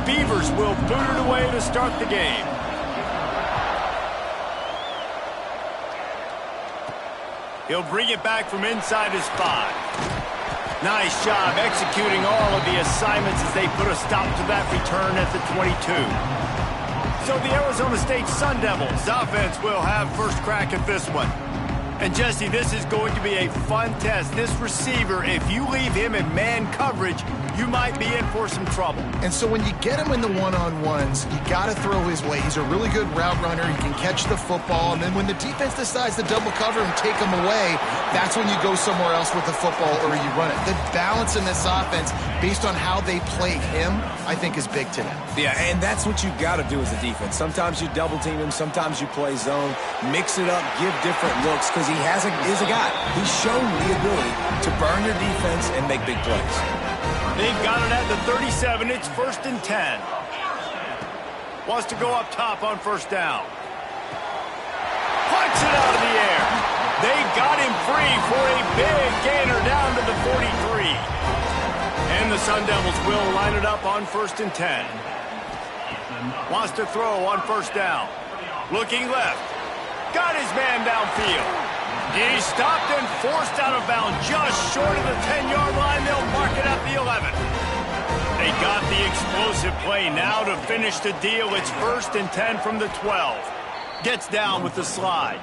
Beavers will boot it away to start the game. He'll bring it back from inside his 5. Nice job executing all of the assignments as they put a stop to that return at the 22. So the Arizona State Sun Devils offense will have first crack at this one. And Jesse, this is going to be a fun test. This receiver, if you leave him in man coverage, you might be in for some trouble. And so when you get him in the one-on-ones, you got to throw his way. He's a really good route runner. He can catch the football. And then when the defense decides to double cover and take him away, that's when you go somewhere else with the football or you run it. The balance in this offense, based on how they play him, I think is big today. Yeah, and that's what you got to do as a defense. Sometimes you double team him. Sometimes you play zone. Mix it up. Give different looks because he is a guy. He's shown the ability to burn your defense and make big plays. They've got it at the 37. It's 1st and 10. Wants to go up top on first down. Punts it out of the air. They got him free for a big gainer down to the 43. And the Sun Devils will line it up on 1st and 10. Wants to throw on first down. Looking left. Got his man downfield. He's stopped and forced out of bounds just short of the 10-yard line. They'll mark it at the 11. They got the explosive play now to finish the deal. It's 1st and 10 from the 12. Gets down with the slide.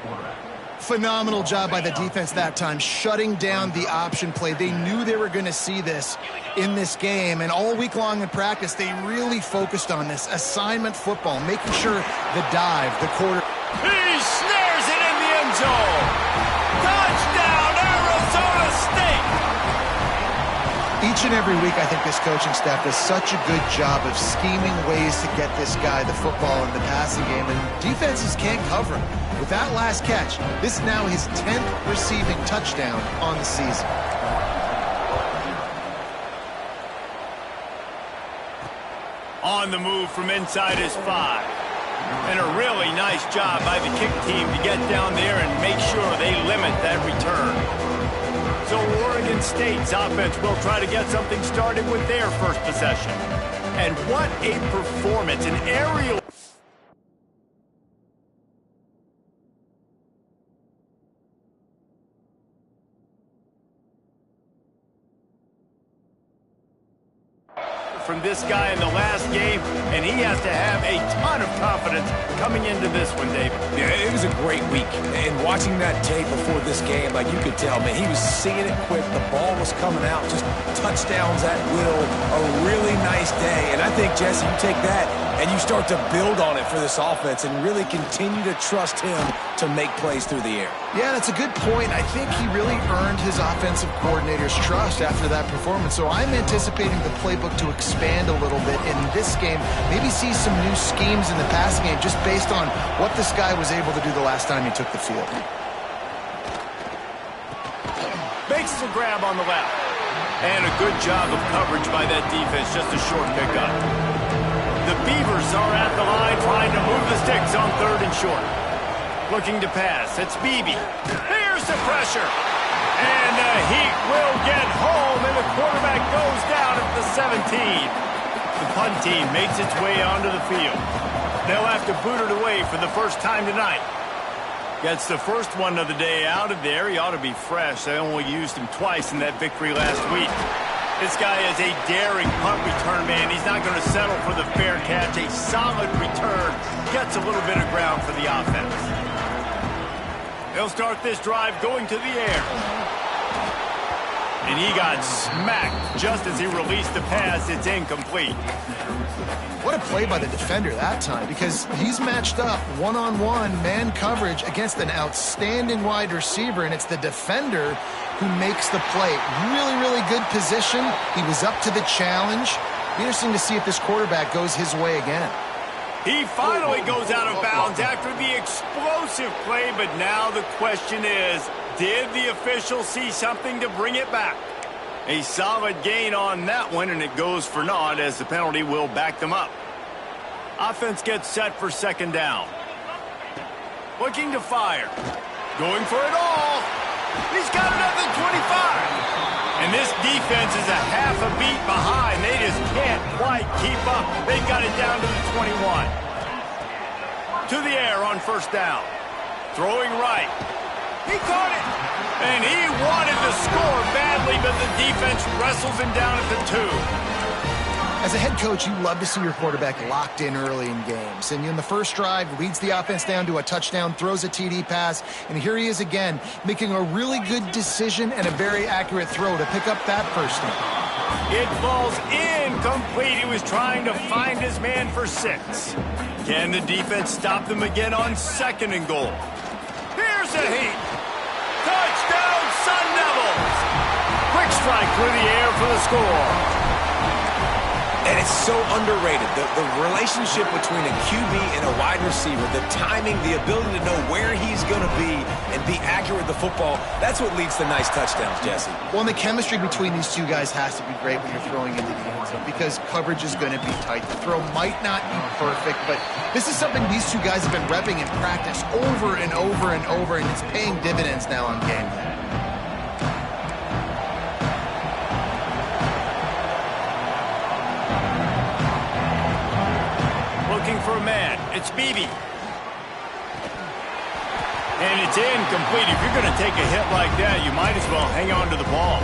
Phenomenal job by the defense that time, shutting down the option play. They knew they were going to see this in this game, and all week long in practice, they really focused on this assignment football, making sure the dive, the quarter. He snares it in the end zone. Touchdown, Arizona State! Each and every week, I think this coaching staff does such a good job of scheming ways to get this guy the football in the passing game, and defenses can't cover him. With that last catch, this is now his 10th receiving touchdown on the season. On the move from inside his 5. And a really nice job by the kick team to get down there and make sure they limit that return. So Oregon State's offense will try to get something started with their first possession. And what a performance, an aerial... from this guy in the last game, and he has to have a ton of confidence coming into this one, David. Yeah, it was a great week, and watching that tape before this game, like you could tell, man, he was seeing it quick. The ball was coming out, just touchdowns at will. A really nice day, and I think, Jesse, you take that and you start to build on it for this offense and really continue to trust him to make plays through the air. Yeah, that's a good point. I think he really earned his offensive coordinator's trust after that performance. So I'm anticipating the playbook to expand a little bit in this game. Maybe see some new schemes in the passing game just based on what this guy was able to do the last time he took the field. Makes the grab on the left. And a good job of coverage by that defense, just a short pickup. The Beavers are at the line trying to move the sticks on 3rd and short. Looking to pass. It's Beebe. Here's the pressure. And the Heat will get home, and the quarterback goes down at the 17. The punt team makes its way onto the field. They'll have to boot it away for the first time tonight. Gets the first one of the day out of there. He ought to be fresh. They only used him twice in that victory last week. This guy is a daring punt return man. He's not going to settle for the fair catch. A solid return. Gets a little bit of ground for the offense. They'll start this drive going to the air. And he got smacked just as he released the pass. It's incomplete. What a play by the defender that time, because he's matched up one-on-one man coverage against an outstanding wide receiver, and it's the defender who makes the play. Really, really good position. He was up to the challenge. Interesting to see if this quarterback goes his way again. He finally goes out of bounds after the explosive play, but now the question is, did the official see something to bring it back? A solid gain on that one, and it goes for naught as the penalty will back them up. Offense gets set for 2nd down. Looking to fire. Going for it all. He's got it at the 25. And this defense is a half a beat behind. They just can't quite keep up. They got it down to the 21. To the air on first down. Throwing right. He caught it. And he wanted to score badly, but the defense wrestles him down at the 2. As a head coach, you love to see your quarterback locked in early in games. And in the first drive, leads the offense down to a touchdown, throws a TD pass, and here he is again, making a really good decision and a very accurate throw to pick up that first down. It falls incomplete. He was trying to find his man for 6. Can the defense stop them again on 2nd and goal? Here's a heat. Touchdown, Sun Devils! Quick strike through the air for the score. And it's so underrated. The relationship between a QB and a wide receiver, the timing, the ability to know where he's going to be and be accurate with the football, that's what leads to nice touchdowns, Jesse. Well, and the chemistry between these two guys has to be great when you're throwing into the end zone because coverage is going to be tight. The throw might not be perfect, but this is something these two guys have been repping in practice over and over and over, and it's paying dividends now on game day. For a man, it's Beebe. And it's incomplete. If you're going to take a hit like that, you might as well hang on to the ball.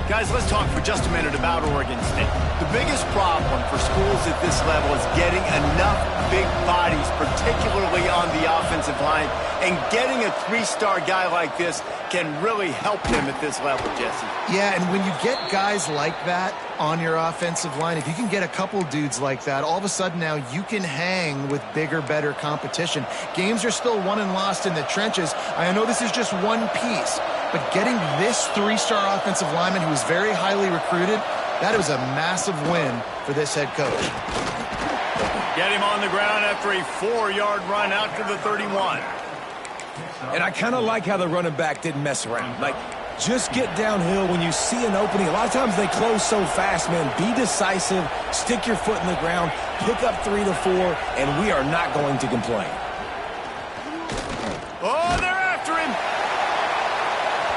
Guys, let's talk for just a minute about Oregon State. The biggest problem for schools at this level is getting enough big bodies, particularly on the offensive line, and getting a 3-star guy like this can really help them at this level, Jesse. Yeah, and when you get guys like that on your offensive line, if you can get a couple dudes like that, all of a sudden now you can hang with bigger, better competition. Games are still won and lost in the trenches. I know this is just one piece, but getting this 3-star offensive lineman who is very highly recruited, that was a massive win for this head coach. Get him on the ground after a 4-yard run out to the 31. And I kind of like how the running back didn't mess around. Like, just get downhill when you see an opening. A lot of times they close so fast, man. Be decisive, stick your foot in the ground, pick up 3 to 4, and we are not going to complain. Oh, they're after him.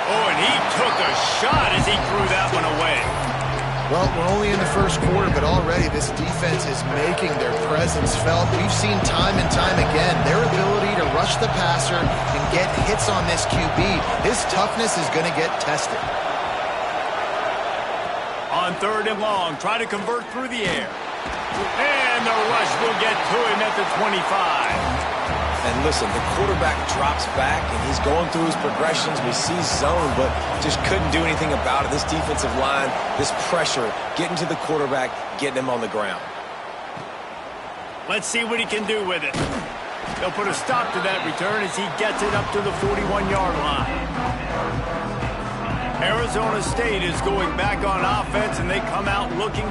Oh, and he took a shot as he threw that one away. Well, we're only in the first quarter, but already this defense is making their presence felt. We've seen time and time again their ability to rush the passer and get hits on this QB. His toughness is going to get tested. On 3rd and long, try to convert through the air. And the rush will get to him at the 25. And listen, the quarterback drops back, and he's going through his progressions. We see zone, but just couldn't do anything about it. This defensive line, this pressure, getting to the quarterback, getting him on the ground. Let's see what he can do with it. They'll put a stop to that return as he gets it up to the 41-yard line. Arizona State is going back on offense, and they come out looking.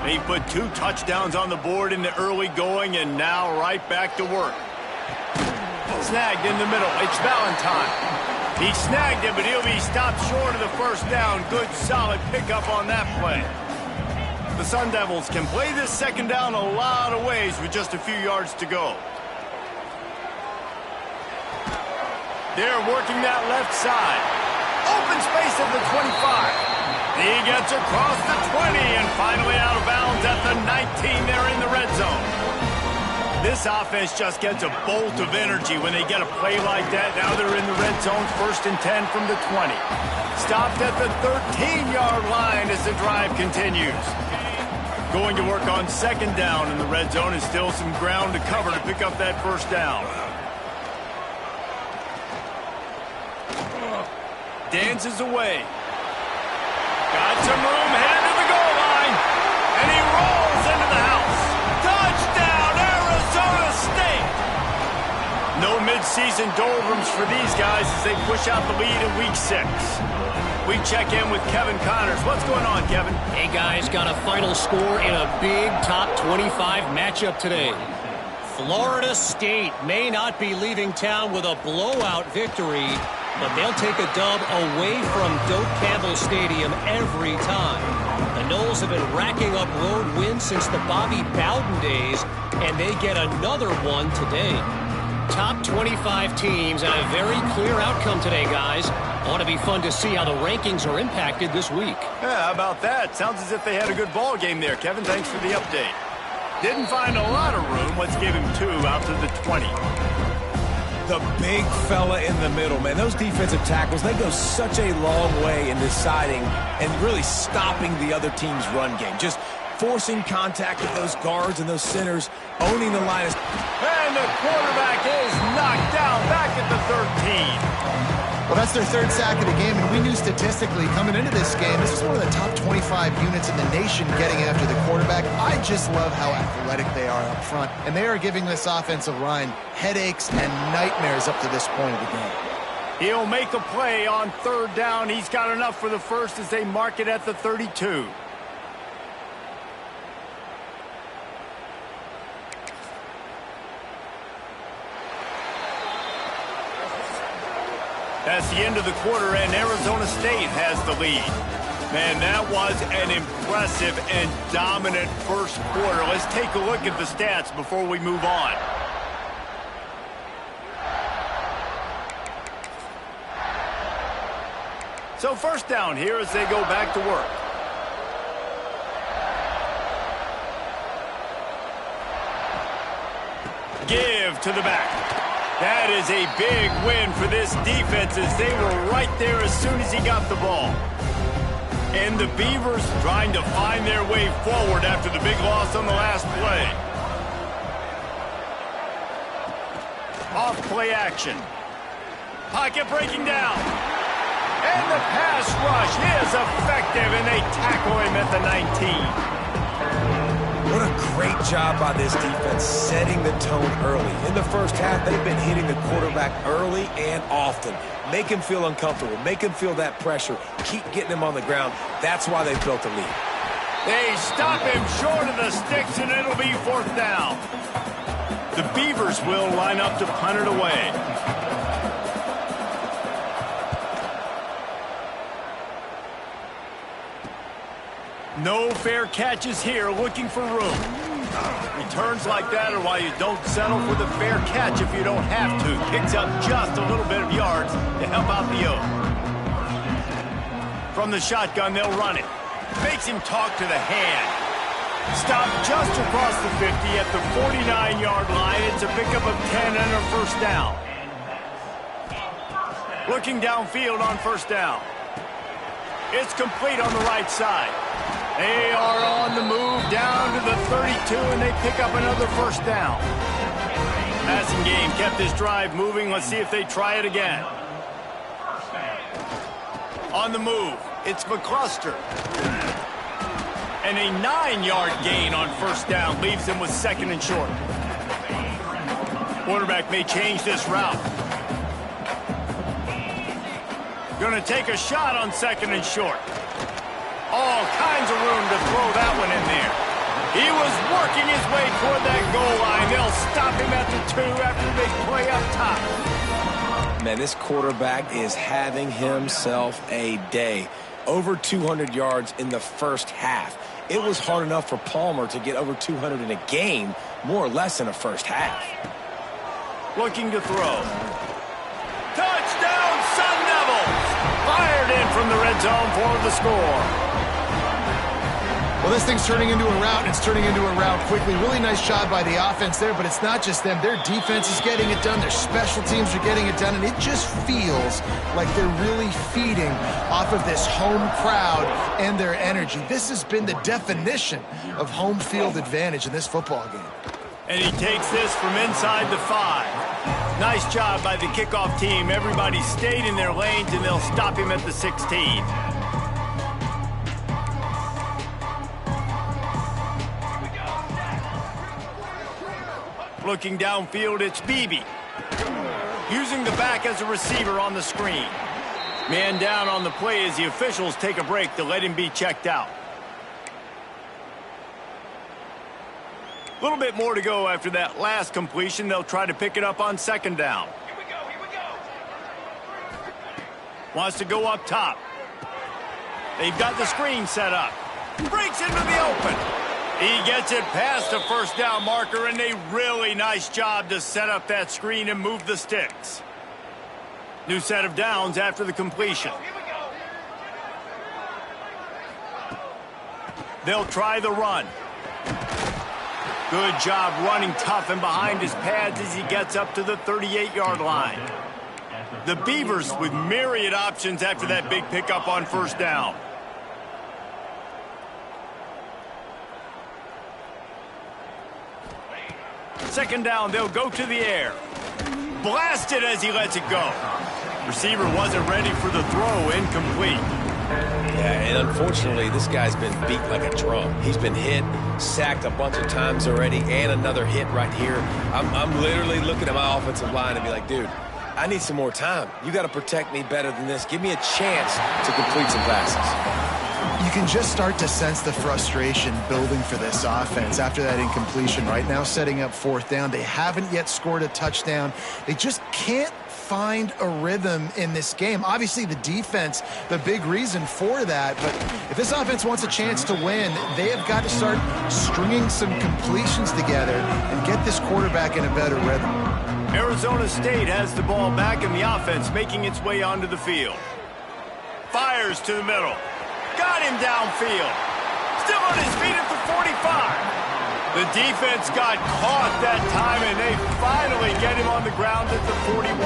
He put 2 touchdowns on the board in the early going, and now right back to work. Snagged in the middle. It's Valentine. He snagged it, but he'll be stopped short of the first down. Good, solid pickup on that play. The Sun Devils can play this 2nd down a lot of ways with just a few yards to go. They're working that left side. Open space at the 25. He gets across the 20 and finally out of bounds at the 19. They're in the red zone. This offense just gets a bolt of energy when they get a play like that. Now they're in the red zone, 1st and 10 from the 20. Stopped at the 13-yard line as the drive continues. Going to work on 2nd down in the red zone, and still some ground to cover to pick up that first down. Dances away. Got some room, headed to the goal line, and he rolls into the house. Touchdown, Arizona State! No midseason doldrums for these guys as they push out the lead in Week 6. We check in with Kevin Connors. What's going on, Kevin? Hey, guys, got a final score in a big top 25 matchup today. Florida State may not be leaving town with a blowout victory, but they'll take a dub away from Doak Campbell Stadium every time. The Noles have been racking up road wins since the Bobby Bowden days, and they get another one today. Top 25 teams and a very clear outcome today, guys. Ought to be fun to see how the rankings are impacted this week. Yeah, how about that? Sounds as if they had a good ball game there, Kevin. Thanks for the update. Didn't find a lot of room. Let's give him 2 out to the 20. The big fella in the middle, man. Those defensive tackles, they go such a long way in deciding and really stopping the other team's run game. Just forcing contact with those guards and those centers, owning the line. And the quarterback is knocked down back at the 13. Well, that's their 3rd sack of the game, and we knew statistically coming into this game, this is one of the top 25 units in the nation getting after the quarterback. I just love how athletic they are up front, and they are giving this offensive line headaches and nightmares up to this point of the game. He'll make a play on 3rd down. He's got enough for the first as they mark it at the 32. That's the end of the quarter, and Arizona State has the lead. Man, that was an impressive and dominant first quarter. Let's take a look at the stats before we move on. So first down here as they go back to work. Give to the back. That is a big win for this defense as they were right there as soon as he got the ball. And the Beavers trying to find their way forward after the big loss on the last play. Off play action. Pocket breaking down. And the pass rush is effective, and they tackle him at the 19. What a great job by this defense setting the tone early. In the first half, they've been hitting the quarterback early and often. Make him feel uncomfortable. Make him feel that pressure. Keep getting him on the ground. That's why they've built a lead. They stop him short of the sticks, and it'll be 4th down. The Beavers will line up to punt it away. No fair catches here, looking for room. Returns like that are why you don't settle for the fair catch if you don't have to. Picks up just a little bit of yards to help out the O. From the shotgun, they'll run it. Makes him talk to the hand. Stopped just across the 50 at the 49-yard line. It's a pickup of 10 and a first down. Looking downfield on first down. It's complete on the right side. They are on the move down to the 32, and they pick up another first down. Passing game kept this drive moving. Let's see if they try it again. On the move, it's McCluster. And a 9-yard gain on first down leaves them with 2nd and short. Quarterback may change this route. Going to take a shot on 2nd and short. All kinds of room to throw that one in there. He was working his way toward that goal line. They'll stop him at the 2 after the big play up top. Man, this quarterback is having himself a day. Over 200 yards in the first half. It was hard enough for Palmer to get over 200 in a game, more or less in a first half. Looking to throw. Touchdown, Sun Devils! Fired in from the red zone for the score. Well, this thing's turning into a rout, and it's turning into a rout quickly. Really nice job by the offense there, but it's not just them. Their defense is getting it done. Their special teams are getting it done, and it just feels like they're really feeding off of this home crowd and their energy. This has been the definition of home field advantage in this football game. And he takes this from inside the 5. Nice job by the kickoff team. Everybody stayed in their lanes, and they'll stop him at the 16. Looking downfield, it's Beebe. Using the back as a receiver on the screen. Man down on the play as the officials take a break to let him be checked out. A little bit more to go after that last completion. They'll try to pick it up on 2nd down. Here we go. Wants to go up top. They've got the screen set up. Breaks into the open. He gets it past the first down marker, and a really nice job to set up that screen and move the sticks. New set of downs after the completion. They'll try the run. Good job running tough and behind his pads as he gets up to the 38-yard line. The Beavers with myriad options after that big pickup on first down. Second down, they'll go to the air. Blasted as he lets it go. Receiver wasn't ready for the throw, incomplete. Yeah, and unfortunately, this guy's been beat like a drum. He's been hit, sacked a bunch of times already, and another hit right here. I'm literally looking at my offensive line and be like, dude, I need some more time. You got to protect me better than this. Give me a chance to complete some passes. You can just start to sense the frustration building for this offense after that incompletion. Right now, setting up fourth down. They haven't yet scored a touchdown. They just can't find a rhythm in this game. Obviously, the defense, the big reason for that. But if this offense wants a chance to win, they have got to start stringing some completions together and get this quarterback in a better rhythm. Arizona State has the ball back, and the offense making its way onto the field. Fires to the middle. Got him downfield. Still on his feet at the 45. The defense got caught that time, and they finally get him on the ground at the 41.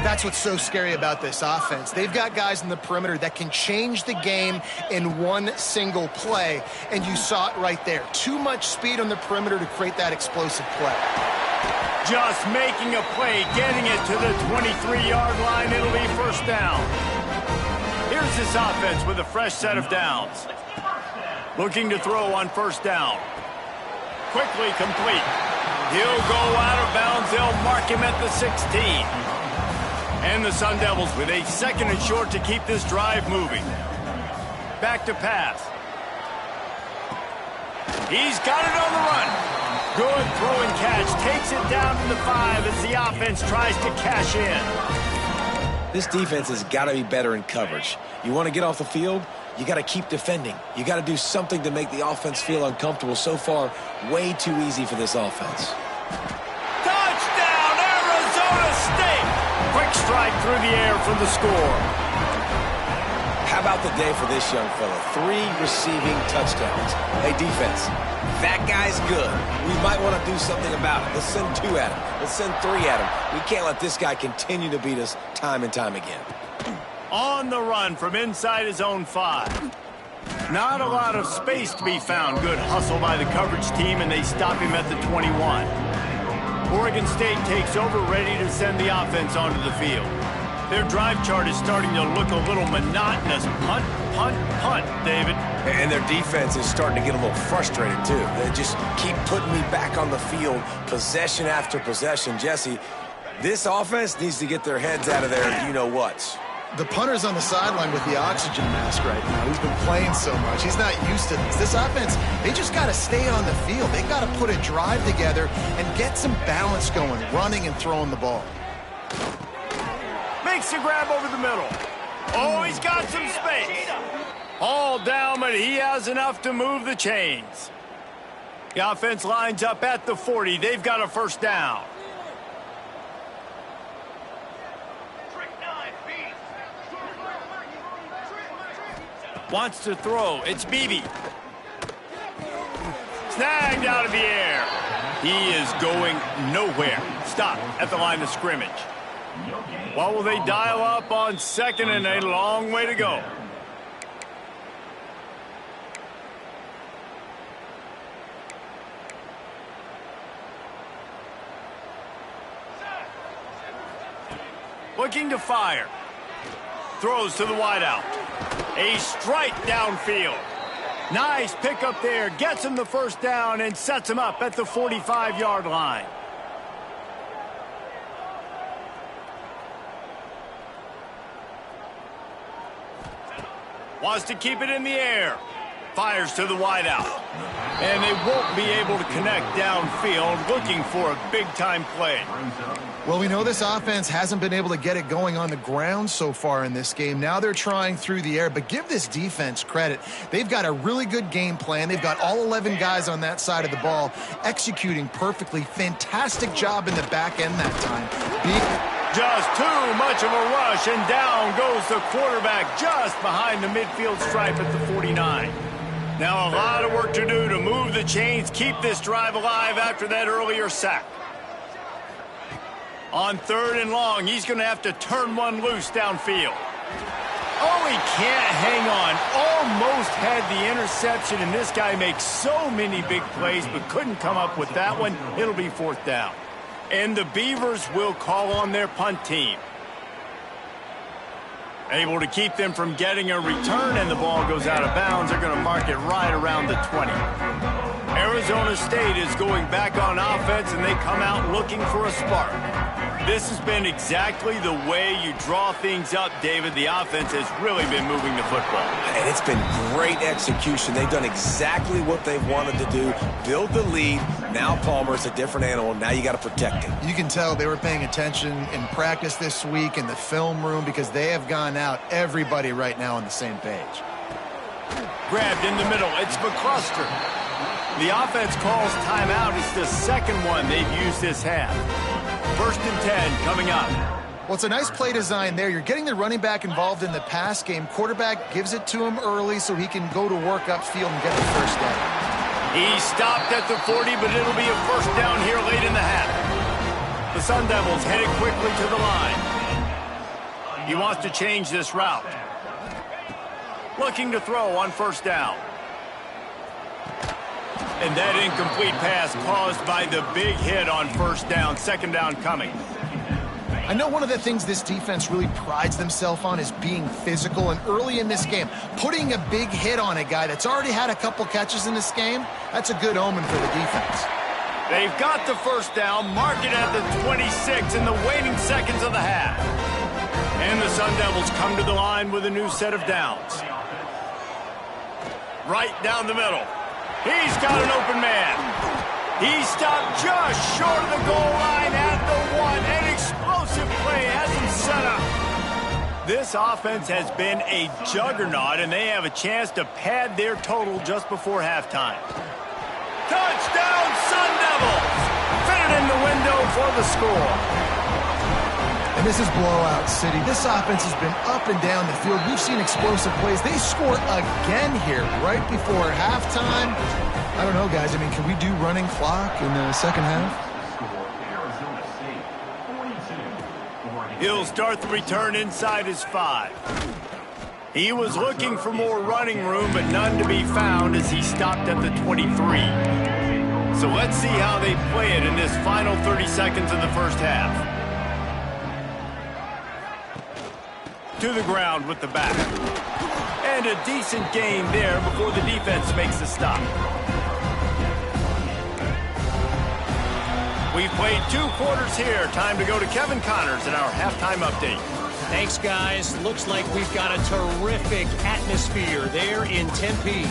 That's what's so scary about this offense. They've got guys in the perimeter that can change the game in one single play, and you saw it right there. Too much speed on the perimeter to create that explosive play. Just making a play, getting it to the 23-yard line. It'll be first down. Here's this offense with a fresh set of downs. Looking to throw on first down. Quickly complete. He'll go out of bounds. They'll mark him at the 16. And the Sun Devils with a second and short to keep this drive moving. Back to pass. He's got it on the run. Good throw and catch. Takes it down to the 5 as the offense tries to cash in. This defense has got to be better in coverage. You want to get off the field, you got to keep defending. You got to do something to make the offense feel uncomfortable. So far, way too easy for this offense. Touchdown, Arizona State! Quick strike through the air for the score. How about the day for this young fella? 3 receiving touchdowns. Hey, defense, that guy's good. We might want to do something about it. Let's send 2 at him. Let's send 3 at him. We can't let this guy continue to beat us time and time again. On the run from inside his own 5. Not a lot of space to be found. Good hustle by the coverage team, and they stop him at the 21. Oregon State takes over, ready to send the offense onto the field. Their drive chart is starting to look a little monotonous. Punt, punt, punt, David. And their defense is starting to get a little frustrated, too. They just keep putting me back on the field, possession after possession. Jesse, this offense needs to get their heads out of their you-know-whats. The punter's on the sideline with the oxygen mask right now. He's been playing so much. He's not used to this. This offense, they just got to stay on the field. They got to put a drive together and get some balance going, running and throwing the ball. Makes the grab over the middle. Oh, he's got some space. All down, but he has enough to move the chains. The offense lines up at the 40. They've got a first down. Wants to throw. It's Beebe. Snagged out of the air. He is going nowhere. Stop at the line of scrimmage. What will they dial up on second, and a long way to go? Looking to fire. Throws to the wideout. A strike downfield. Nice pickup there. Gets him the first down and sets him up at the 45-yard line. Wants to keep it in the air. Fires to the wideout. And they won't be able to connect downfield, looking for a big-time play. Well, we know this offense hasn't been able to get it going on the ground so far in this game. Now they're trying through the air, but give this defense credit. They've got a really good game plan. They've got all 11 guys on that side of the ball executing perfectly. Fantastic job in the back end that time. Just too much of a rush, and down goes the quarterback just behind the midfield stripe at the 49. Now a lot of work to do to move the chains, keep this drive alive after that earlier sack. On 3rd and long, he's going to have to turn one loose downfield. Oh, he can't hang on. Almost had the interception, and this guy makes so many big plays, but couldn't come up with that one. It'll be 4th down. And the Beavers will call on their punt team. Able to keep them from getting a return, and the ball goes out of bounds. They're going to mark it right around the 20. Arizona State is going back on offense, and they come out looking for a spark. This has been exactly the way you draw things up, David. The offense has really been moving the football. And it's been great execution. They've done exactly what they wanted to do, build the lead. Now Palmer's a different animal. Now you got to protect him. You can tell they were paying attention in practice this week in the film room because they have gone out, everybody right now on the same page. Grabbed in the middle. It's McCluster. The offense calls timeout. It's the second one they've used this half. 1st and 10 coming up. Well, it's a nice play design there. You're getting the running back involved in the pass game. Quarterback gives it to him early so he can go to work upfield and get the first down. He stopped at the 40, but it'll be a 1st down here late in the half. The Sun Devils headed quickly to the line. He wants to change this route. Looking to throw on 1st down. And that incomplete pass caused by the big hit on 1st down. 2nd down coming. I know one of the things this defense really prides themselves on is being physical, and early in this game, putting a big hit on a guy that's already had a couple catches in this game, that's a good omen for the defense. They've got the 1st down, mark it at the 26 in the waning seconds of the half. And the Sun Devils come to the line with a new set of downs. Right down the middle. He's got an open man. He stopped just short of the goal line at the 1. An explosive play has him set up. This offense has been a juggernaut, and they have a chance to pad their total just before halftime. Touchdown, Sun Devils! Fitted in the window for the score. And this is blowout city. This offense has been up and down the field. We've seen explosive plays. They score again here right before halftime. I don't know, guys. I mean, can we do running clock in the second half? He'll start the return inside his 5. He was looking for more running room, but none to be found as he stopped at the 23. So let's see how they play it in this final 30 seconds of the 1st half. To the ground with the back. And a decent gain there before the defense makes the stop. We've played 2 quarters here. Time to go to Kevin Connors in our halftime update. Thanks, guys. Looks like we've got a terrific atmosphere there in Tempe.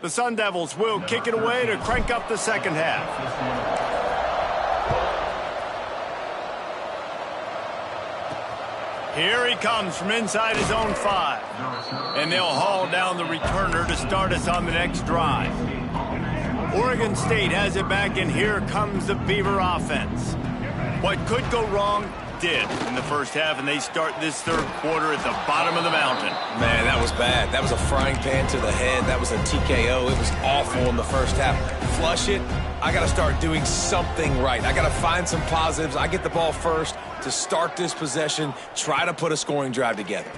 The Sun Devils will kick it away to crank up the second half. Here he comes from inside his own 5. And they'll haul down the returner to start us on the next drive. Oregon State has it back, and here comes the Beaver offense. What could go wrong did in the first half, and they start this third quarter at the bottom of the mountain. Man, that was bad. That was a frying pan to the head. That was a TKO. It was awful in the first half. Flush it. I got to start doing something right. I got to find some positives. I get the ball first to start this possession, try to put a scoring drive together.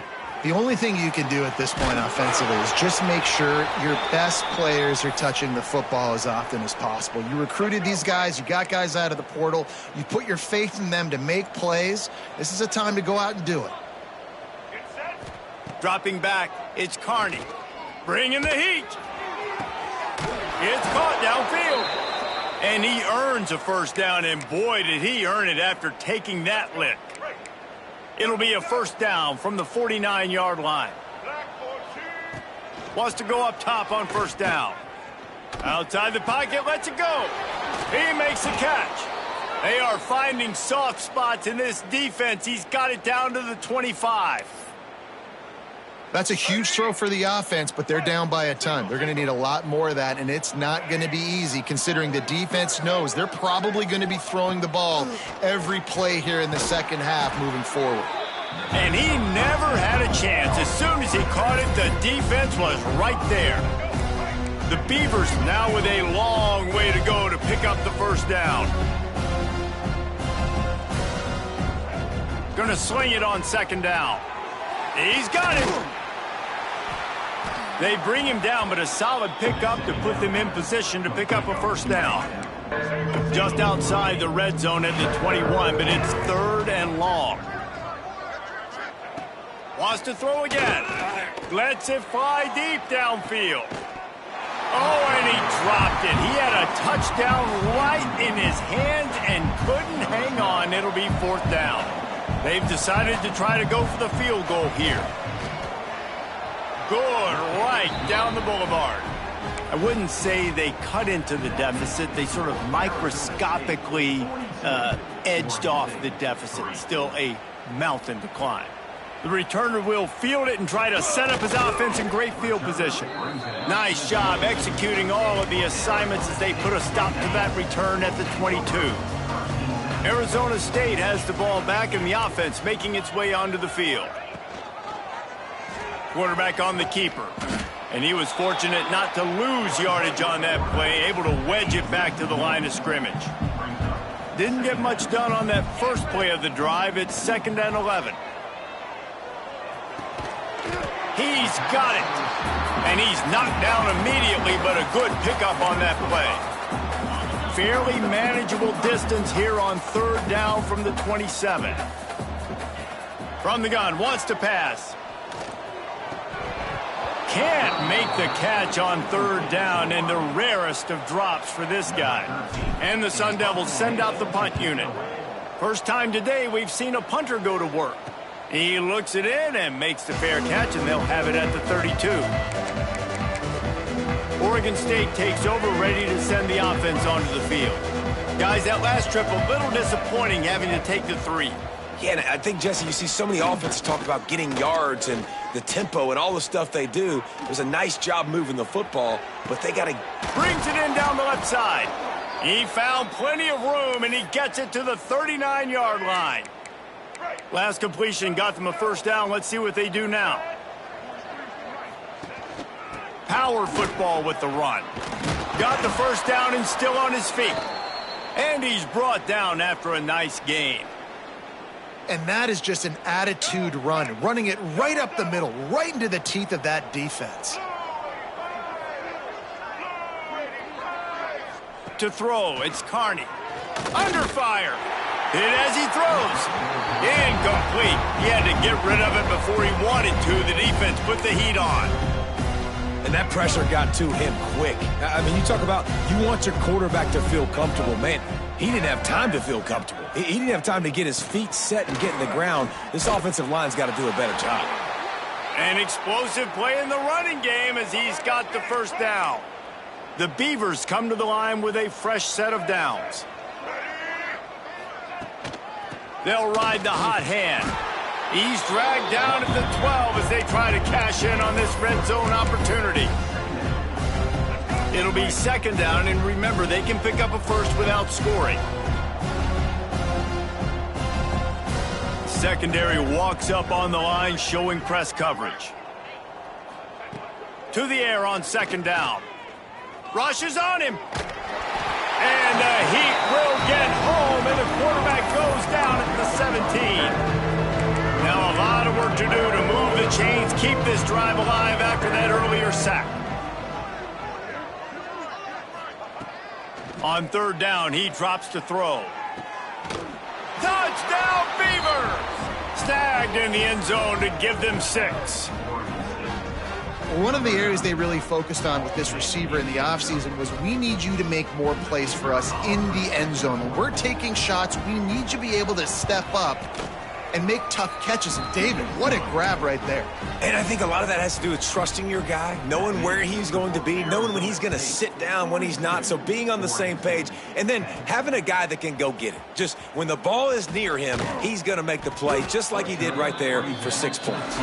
The only thing you can do at this point offensively is just make sure your best players are touching the football as often as possible. You recruited these guys. You got guys out of the portal. You put your faith in them to make plays. This is a time to go out and do it. Dropping back, it's Carney. Bringing the heat. It's caught downfield. And he earns a first down, and boy, did he earn it after taking that lick. It'll be a first down from the 49-yard line. Wants to go up top on first down. Outside the pocket, lets it go. He makes the catch. They are finding soft spots in this defense. He's got it down to the 25. That's a huge throw for the offense, but they're down by a ton. They're going to need a lot more of that, and it's not going to be easy considering the defense knows they're probably going to be throwing the ball every play here in the second half moving forward. And he never had a chance. As soon as he caught it, the defense was right there. The Beavers now with a long way to go to pick up the first down. Going to sling it on second down. He's got it. They bring him down, but a solid pickup to put them in position to pick up a first down. Just outside the red zone at the 21, but it's third and long. Wants to throw again. Lets it fly deep downfield. Oh, and he dropped it. He had a touchdown right in his hands and couldn't hang on. It'll be fourth down. They've decided to try to go for the field goal here. Good, right down the boulevard. I wouldn't say they cut into the deficit. They sort of microscopically edged off the deficit. Still a mountain to climb. The returner will field it and try to set up his offense in great field position. Nice job executing all of the assignments as they put a stop to that return at the 22. Arizona State has the ball back in the offense, making its way onto the field. Quarterback on the keeper. And he was fortunate not to lose yardage on that play, able to wedge it back to the line of scrimmage. Didn't get much done on that first play of the drive. It's 2nd and 11. He's got it. And he's knocked down immediately, but a good pickup on that play. Fairly manageable distance here on third down from the 27. From the gun, wants to pass. Can't make the catch on third down, and the rarest of drops for this guy. And the Sun Devils send out the punt unit. First time today we've seen a punter go to work. He looks it in and makes the fair catch, and they'll have it at the 32. Oregon State takes over, ready to send the offense onto the field. Guys, that last trip, a little disappointing having to take the 3. Yeah, and I think, Jesse, you see so many offenses talk about getting yards and the tempo and all the stuff they do. It was a nice job moving the football, but they got to... Brings it in down the left side. He found plenty of room, and he gets it to the 39-yard line. Last completion got them a first down. Let's see what they do now. Power football with the run. Got the first down and still on his feet. And he's brought down after a nice gain. And that is just an attitude run, running it right up the middle, right into the teeth of that defense. To throw, it's Carney. Under fire. Hit as he throws. Incomplete. He had to get rid of it before he wanted to. The defense put the heat on. And that pressure got to him quick. I mean, you talk about you want your quarterback to feel comfortable. Man, he didn't have time to feel comfortable. He didn't have time to get his feet set and get in the ground. This offensive line's got to do a better job. An explosive play in the running game as he's got the first down. The Beavers come to the line with a fresh set of downs. They'll ride the hot hand. He's dragged down at the 12 as they try to cash in on this red zone opportunity. It'll be second down, and remember, they can pick up a first without scoring. Secondary walks up on the line, showing press coverage. To the air on second down. Rushes on him. And the Heat will get home, and the quarterback goes down at the 17. Now a lot of work to do to move the chains, keep this drive alive after that earlier sack. On third down, he drops to throw. Touchdown, Beavers! Snagged in the end zone to give them 6. One of the areas they really focused on with this receiver in the offseason was we need you to make more plays for us in the end zone. When we're taking shots, we need you to be able to step up and make tough catches. And David, what a grab right there. And I think a lot of that has to do with trusting your guy, knowing where he's going to be, knowing when he's going to sit down, when he's not, so being on the same page, and then having a guy that can go get it. Just when the ball is near him, he's going to make the play, just like he did right there for 6 points.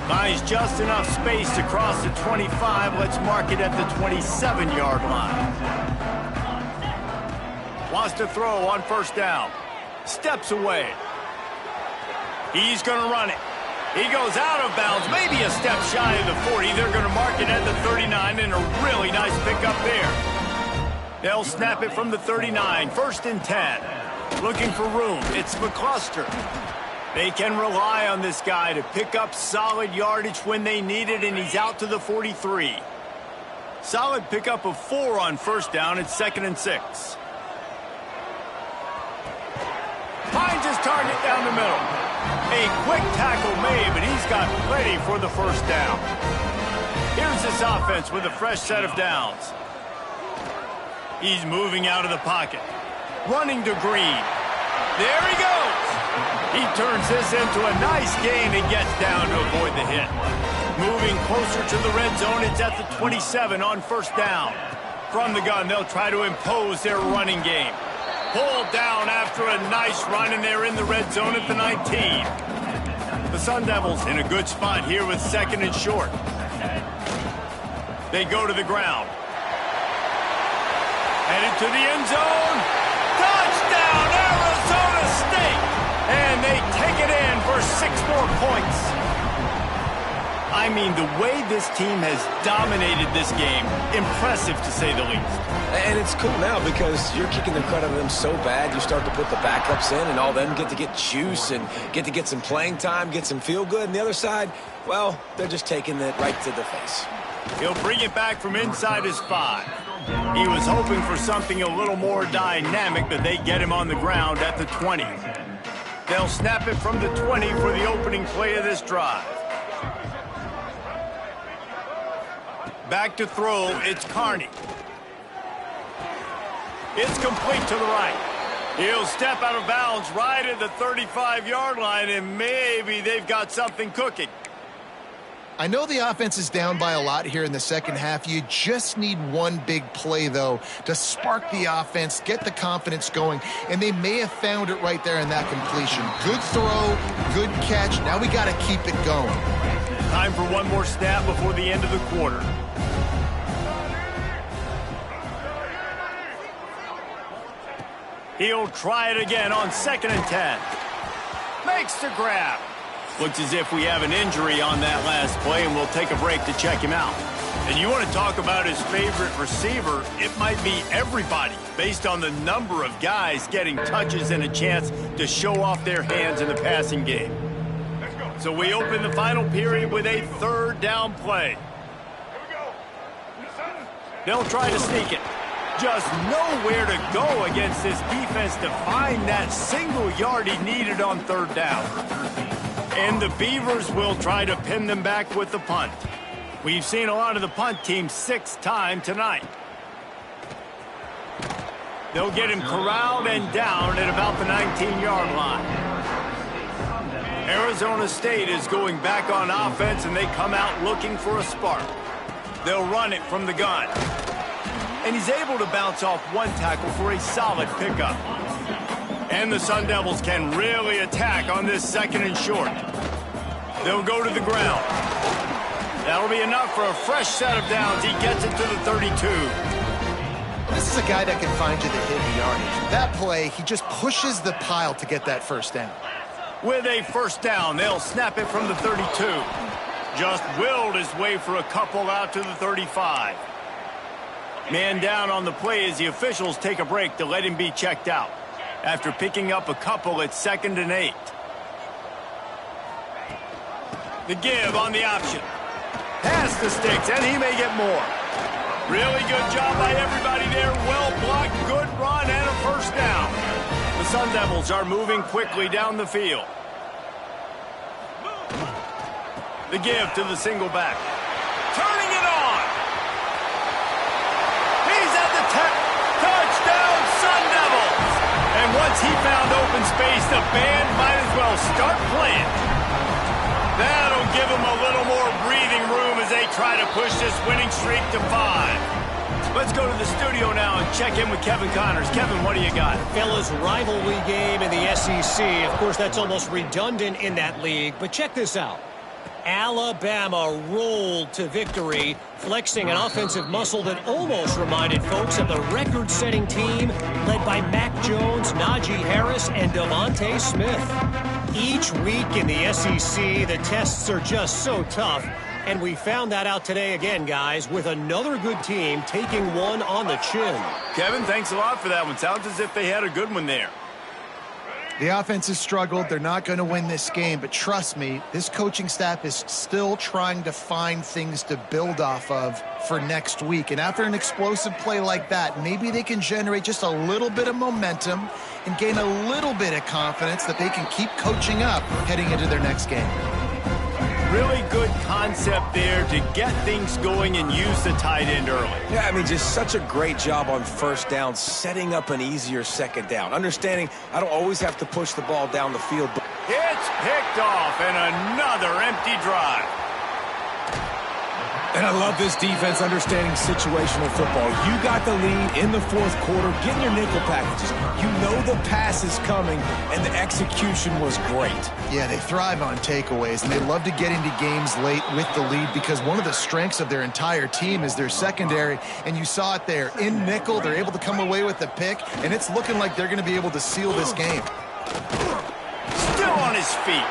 Finds just enough space to cross the 25. Let's mark it at the 27-yard line. Wants to throw on first down. Steps away. He's going to run it. He goes out of bounds, maybe a step shy of the 40. They're going to mark it at the 39, and a really nice pickup there. They'll snap it from the 39, 1st and 10. Looking for room. It's McCluster. They can rely on this guy to pick up solid yardage when they need it, and he's out to the 43. Solid pickup of 4 on first down. It's 2nd and 6. Finds his target down the middle. A quick tackle made, but he's got plenty for the first down. Here's this offense with a fresh set of downs. He's moving out of the pocket. Running to Green. There he goes. He turns this into a nice gain and gets down to avoid the hit. Moving closer to the red zone, it's at the 27 on first down. From the gun, they'll try to impose their running game. Pulled down after a nice run, and they're in the red zone at the 19. The Sun Devils in a good spot here with 2nd and short. They go to the ground. Headed to the end zone. Touchdown, Arizona State! And they take it in for 6 more points. I mean, the way this team has dominated this game, impressive to say the least. And it's cool now because you're kicking the credit of them so bad, you start to put the backups in, and all them get to get juice and get to get some playing time, get some feel good. And the other side, well, they're just taking it right to the face. He'll bring it back from inside his 5. He was hoping for something a little more dynamic, but they get him on the ground at the 20. They'll snap it from the 20 for the opening play of this drive. Back to throw, it's Carney. It's complete to the right. He'll step out of bounds right at the 35-yard line, and maybe they've got something cooking. I know the offense is down by a lot here in the second half. You just need one big play, though, to spark the offense, get the confidence going, and they may have found it right there in that completion. Good throw, good catch. Now we got to keep it going. Time for one more snap before the end of the quarter. He'll try it again on 2nd and 10. Makes the grab. Looks as if we have an injury on that last play, and we'll take a break to check him out. And you want to talk about his favorite receiver, it might be everybody, based on the number of guys getting touches and a chance to show off their hands in the passing game. So we open the final period with a 3rd down play. They'll try to sneak it. Just nowhere to go against this defense to find that single yard he needed on 3rd down. And the Beavers will try to pin them back with the punt. We've seen a lot of the punt team 6 times tonight. They'll get him corralled and down at about the 19-yard line. Arizona State is going back on offense, and they come out looking for a spark. They'll run it from the gun. and he's able to bounce off one tackle for a solid pickup. And the Sun Devils can really attack on this 2nd and short. They'll go to the ground. That'll be enough for a fresh set of downs. He gets it to the 32. This is a guy that can find you the hidden yardage. That play, he just pushes the pile to get that first down. With a first down, they'll snap it from the 32. Just willed his way for a couple out to the 35. Man down on the play as the officials take a break to let him be checked out. After picking up a couple, it's 2nd and 8. The give on the option. Pass the sticks, and he may get more. Really good job by everybody there. Well blocked, good run, and a first down. The Sun Devils are moving quickly down the field. The give to the single back. Turning it on. He's at the 10. Touchdown, Sun Devils. And once he found open space, the band might as well start playing. That'll give him a little more breathing room as they try to push this winning streak to 5. Let's go to the studio now and check in with Kevin Connors. Kevin, what do you got? Fellas, rivalry game in the SEC. Of course, that's almost redundant in that league, but check this out. Alabama rolled to victory, flexing an offensive muscle that almost reminded folks of the record-setting team led by Mac Jones, Najee Harris, and Devontae Smith. Each week in the SEC, the tests are just so tough, and we found that out today again, guys, with another good team taking one on the chin. Kevin, thanks a lot for that one. Sounds as if they had a good one there. The offense has struggled. They're not going to win this game, but trust me, this coaching staff is still trying to find things to build off of for next week. And after an explosive play like that, maybe they can generate just a little bit of momentum and gain a little bit of confidence that they can keep coaching up heading into their next game. Really good concept there to get things going and use the tight end early. Yeah, I mean, just such a great job on first down, setting up an easier 2nd down. Understanding I don't always have to push the ball down the field. But it's picked off and another empty drive. And I love this defense understanding situational football. You got the lead in the 4th quarter, getting your nickel packages. You know the pass is coming, and the execution was great. Yeah, they thrive on takeaways, and they love to get into games late with the lead because one of the strengths of their entire team is their secondary, and you saw it there. In nickel, they're able to come away with the pick, and it's looking like they're going to be able to seal this game. Still on his feet.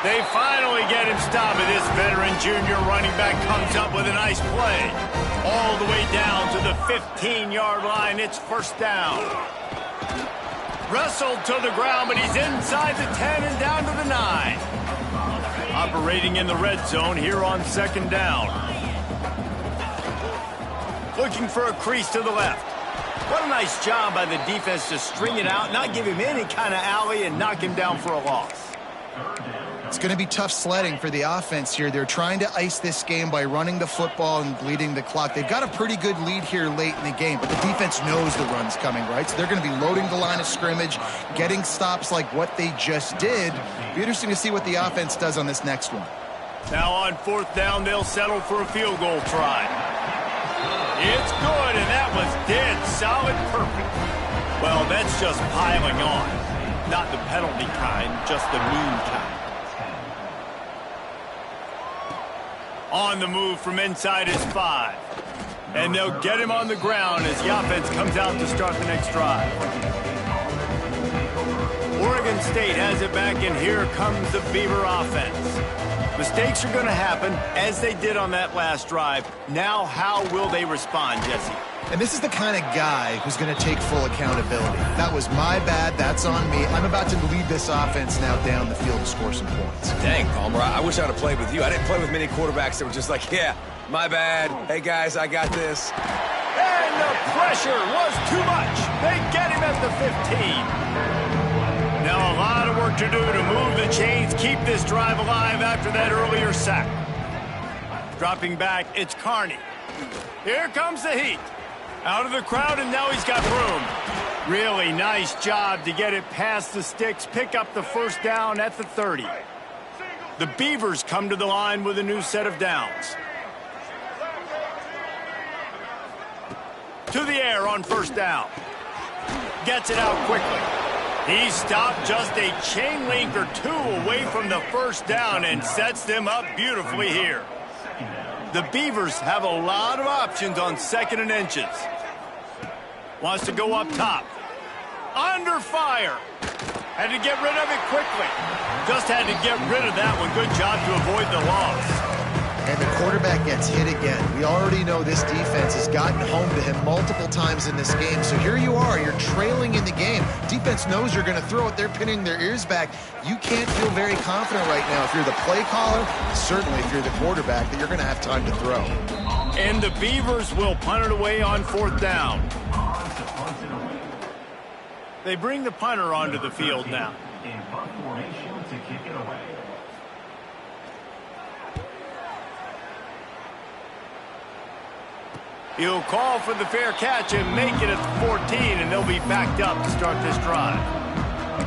They finally get him stopped, and this veteran junior running back comes up with a nice play. All the way down to the 15-yard line. It's first down. Wrestled to the ground, but he's inside the 10 and down to the 9. Operating in the red zone here on 2nd down. Looking for a crease to the left. What a nice job by the defense to string it out, not give him any kind of alley, and knock him down for a loss. It's going to be tough sledding for the offense here. They're trying to ice this game by running the football and bleeding the clock. They've got a pretty good lead here late in the game, but the defense knows the run's coming, right? So they're going to be loading the line of scrimmage, getting stops like what they just did. Be interesting to see what the offense does on this next one. Now on 4th down, they'll settle for a field goal try. It's good, and that was dead solid perfect. Well, that's just piling on. Not the penalty kind, just the mean kind. On the move from inside is 5. And they'll get him on the ground as the offense comes out to start the next drive. Oregon State has it back, and here comes the Beaver offense. Mistakes are going to happen, as they did on that last drive. Now, how will they respond, Jesse? And this is the kind of guy who's going to take full accountability. That was my bad. That's on me. I'm about to lead this offense now down the field to score some points. Dang, Palmer, I wish I'd have played with you. I didn't play with many quarterbacks that were just like, yeah, my bad. Hey, guys, I got this. And the pressure was too much. They get him at the 15. Now a lot of work to do to move the chains, keep this drive alive after that earlier sack. Dropping back, it's Carney. Here comes the heat. Out of the crowd, and now he's got room. Really nice job to get it past the sticks, pick up the first down at the 30. The Beavers come to the line with a new set of downs. To the air on first down. Gets it out quickly. He stopped just a chain link or two away from the first down and sets them up beautifully here. The Beavers have a lot of options on 2nd and inches. Wants to go up top. Under fire. Had to get rid of it quickly. Just had to get rid of that one. Good job to avoid the loss. And the quarterback gets hit again. We already know this defense has gotten home to him multiple times in this game. So here you are, you're trailing in the game. Defense knows you're going to throw it. They're pinning their ears back. You can't feel very confident right now if you're the play caller, certainly if you're the quarterback, that you're going to have time to throw. And the Beavers will punt it away on 4th down. They bring the punter onto the field now. In punt formation to kick it away. He'll call for the fair catch and make it at the 14, and they'll be backed up to start this drive.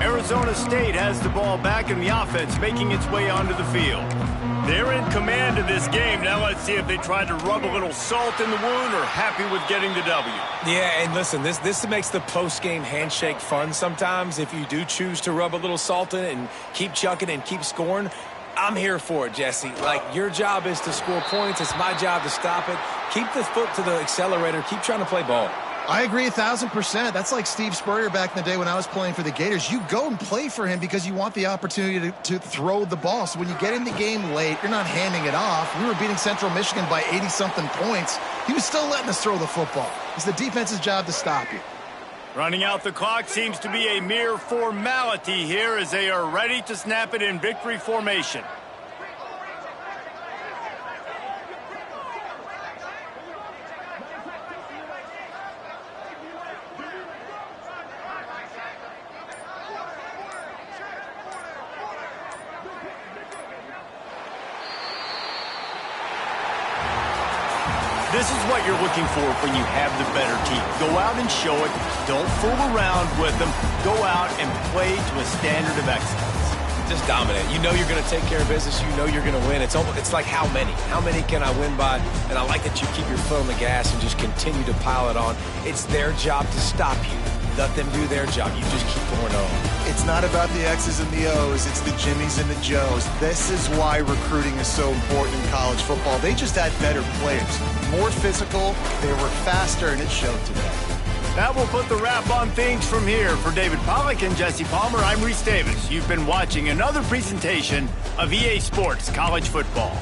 Arizona State has the ball back in the offense, making its way onto the field. They're in command of this game. Now let's see if they try to rub a little salt in the wound or happy with getting the W. Yeah, and listen, this makes the post-game handshake fun sometimes. If you do choose to rub a little salt in it and keep chucking and keep scoring, I'm here for it, Jesse. Like, your job is to score points. It's my job to stop it. Keep the foot to the accelerator. Keep trying to play ball. I agree 1,000%. That's like Steve Spurrier back in the day when I was playing for the Gators. You go and play for him because you want the opportunity to throw the ball. So when you get in the game late, you're not handing it off. We were beating Central Michigan by 80-something points. He was still letting us throw the football. It's the defense's job to stop you. Running out the clock seems to be a mere formality here as they are ready to snap it in victory formation. This is what you're looking for when you have the better team. Go out and show it. Don't fool around with them. Go out and play to a standard of excellence. Just dominate. You know you're going to take care of business. You know you're going to win. It's like how many? How many can I win by? And I like that you keep your foot on the gas and just continue to pile it on. It's their job to stop you. Let them do their job. You just keep going on. It's not about the X's and the O's. It's the Jimmies and the Joes. This is why recruiting is so important in college football. They just had better players. More physical, they were faster, and it showed today. That will put the wrap on things from here. For David Pollack and Jesse Palmer, I'm Reese Davis. You've been watching another presentation of EA Sports College Football.